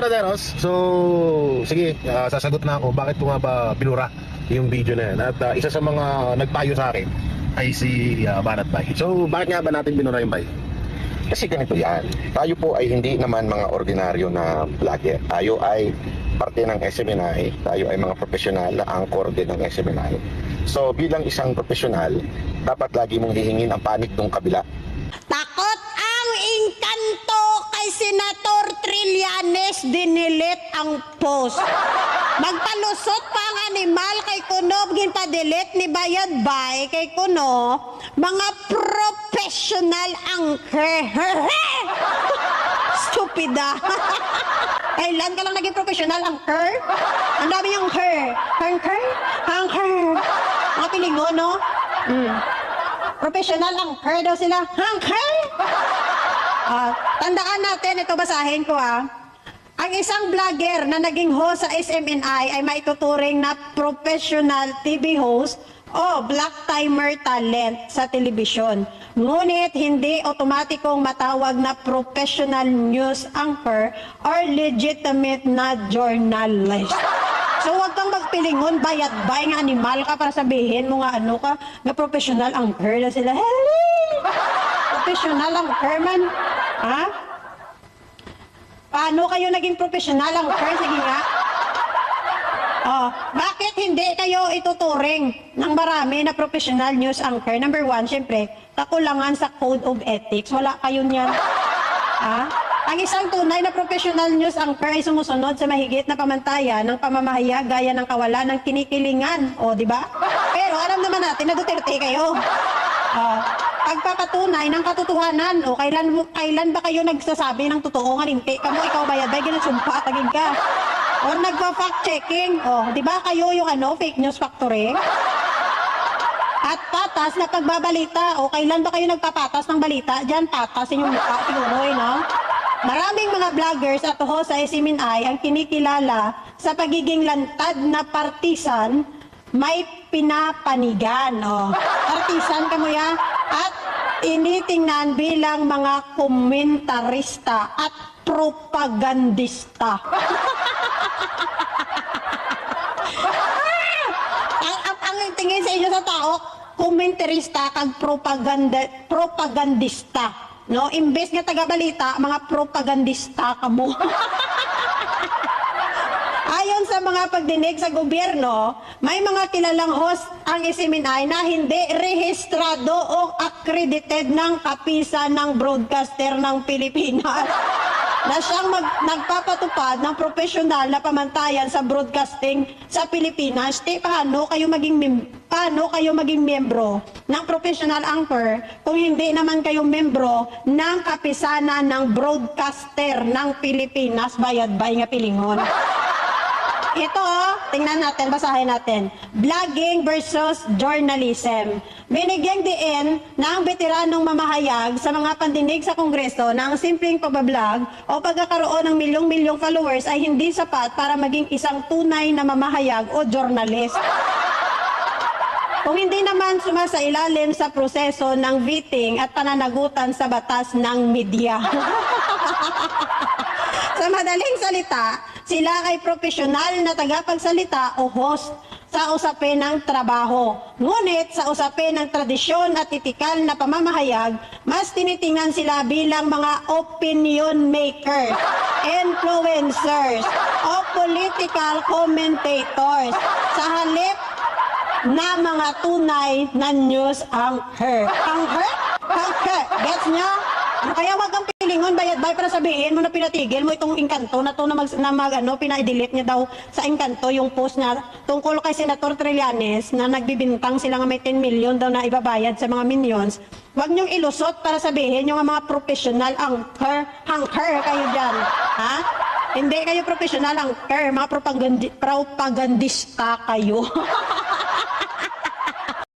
Kabaderos. So, sige, sasagot na ako. Bakit ko nga ba binura yung video na yan? At isa sa mga nagpayo sa akin ay si Banat Bay. So, bakit nga ba natin binura yung Bay? Kasi ganito yan, tayo po ay hindi naman mga ordinaryo na vlogger. Tayo ay parte ng SMNI, tayo ay mga profesional na angkor din ng SMNI. So bilang isang profesional, dapat lagi mong hihingin ang panig ng kabila. Takot ang engkanto kay Senator Trillanes, dinilit ang post. Magpalusot pa ang animal kay Kuno, ginpa-delete ni Bayad Bay kay Kuno, mga professional anchor. Stupida. Kailan ka lang naging professional anchor? Ang dami yung anchor. Mga pilingon, no? Professional anchor daw sila. Anchor! Tandaan natin, ito basahin ko Ang isang vlogger na naging host sa SMNI ay maituturing na professional TV host o black timer talent sa telebisyon. Ngunit hindi otomatikong matawag na professional news anchor or legitimate na journalist. So wag kang magpilingon, bayad bay nga animal ka para sabihin mo nga ano ka, na professional anchor na sila. Hello! Professional anchor man. Ha? Paano kayo naging professional anchor? Sige nga. Bakit hindi kayo ituturing ng marami na professional news anchor? Number one, syempre, kakulangan sa code of ethics. Wala kayo niyan. Ang isang tunay na professional news anchor ay sumusunod sa mahigit na pamantayan ng pamamahayag gaya ng kawalan ng kinikilingan. O, di ba? Pero alam naman natin na Duterte kayo. Pagpapatunay ng katotohanan, o kailan ba kayo nagsasabi ng totoo nga hindi ka mo, ikaw bayad, ginasumpa, tagig ka. O nagpa-fact checking, di ba kayo yung fake news factory? At patas na pagbabalita, o kailan ba kayo nagpapatas ng balita? Diyan patas inyong mukha siguro, no? Maraming mga vloggers at host sa SMNI ang kinikilala sa pagiging lantad na partisan, may pinapanigan. Partisan ka mo yan. At initingnan bilang mga komentarista at propagandista. ang tingin sa inyo sa tao, komentarista kag propagandista. No? Imbes nga taga-balita, mga propagandista ka mo. Ayon sa mga pagdinig sa gobyerno, may mga kilalang host ang SMNI na hindi rehistrado o accredited ng kapisan ng broadcaster ng Pilipinas na siyang nagpapatupad ng profesional na pamantayan sa broadcasting sa Pilipinas. Paano kayo maging membro ng professional anchor kung hindi naman kayo membro ng kapisanan ng broadcaster ng Pilipinas, bayad bay nga pilingon. Ito, tingnan natin, basahin natin. Vlogging versus journalism. Binigyang diin ng veteranong mamahayag sa mga pandinig sa Kongreso na ang simpleng pagbablog o pagkakaroon ng milyong-milyong followers ay hindi sapat para maging isang tunay na mamahayag o journalist. Kung hindi naman sumasailalim sa proseso ng vetting at pananagutan sa batas ng media. Sa madaling salita, sila ay profesional na tagapagsalita o host sa usapin ng trabaho. Ngunit sa usapin ng tradisyon at etikal na pamamahayag, mas tinitingnan sila bilang mga opinion makers, influencers, o political commentators sa halip na mga tunay na news anchor. Anchor? Gets nyo? Kaya wag kang pilingon, bayad bay para sabihin mo na pinatigil mo itong engkanto na to pina-delete niya daw sa engkanto yung post na tungkol kay Senator Trillanes na nagbibintang sila nga may 10 million daw na ibabayad sa mga minions. Wag niyong ilusot para sabihin yung mga professional anchor kayo dyan. Ha? Hindi kayo professional anchor, mga propagandista kayo.